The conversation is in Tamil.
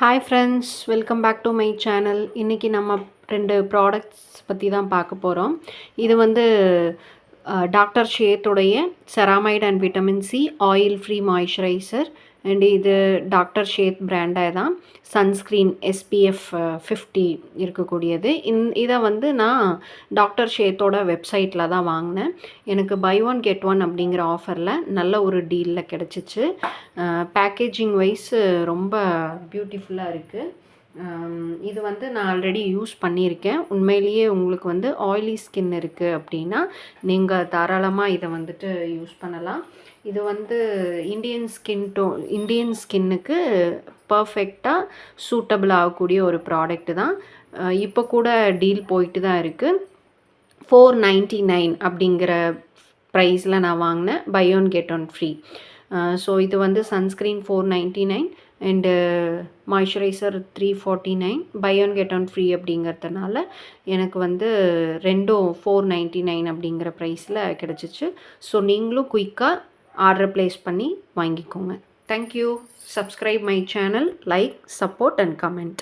Hi friends, welcome back to my channel. இன்றைக்கி நம்ம 2 ப்ராடக்ட்ஸ் பற்றி தான் பார்க்க போகிறோம். இது வந்து டாக்டர் ஷேத்தோடைய ceramide and vitamin C oil free moisturiser. And இது டாக்டர் ஷேத் பிராண்டே தான். சன்ஸ்க்ரீன் SPF 50 இருக்கக்கூடியது. இதை வந்து நான் டாக்டர் ஷேத்தோட வெப்சைட்டில் தான் வாங்கினேன். எனக்கு பை ஒன் கெட் ஒன் அப்படிங்கிற ஆஃபரில் நல்ல ஒரு டீலில் கிடச்சிச்சு. பேக்கேஜிங் வைஸ் ரொம்ப பியூட்டிஃபுல்லாக இருக்குது. இது வந்து நான் ஆல்ரெடி யூஸ் பண்ணியிருக்கேன். உண்மையிலேயே உங்களுக்கு வந்து ஆயிலி ஸ்கின் இருக்குது அப்படின்னா நீங்கள் தாராளமாக இதை வந்துட்டு யூஸ் பண்ணலாம். இது வந்து இந்தியன் ஸ்கின்னுக்கு பர்ஃபெக்டாக சூட்டபிள் ஆகக்கூடிய ஒரு ப்ராடக்ட் தான். இப்போ கூட டீல் போயிட்டு தான் இருக்குது. 499 அப்படிங்கிற ப்ரைஸில் நான் வாங்கினேன். Buy one get one free. So இது வந்து sunscreen 499 and moisturiser 349. Buy one get one free அப்படிங்கிறதுனால எனக்கு வந்து ரெண்டும் 499 அப்படிங்கிற ப்ரைஸில் கிடச்சிச்சு. ஸோ நீங்களும் குயிக்காக ஆர்டர் ப்ளேஸ் பண்ணி வாங்கிக்கோங்க. Thank you. Subscribe my channel, like, support and comment.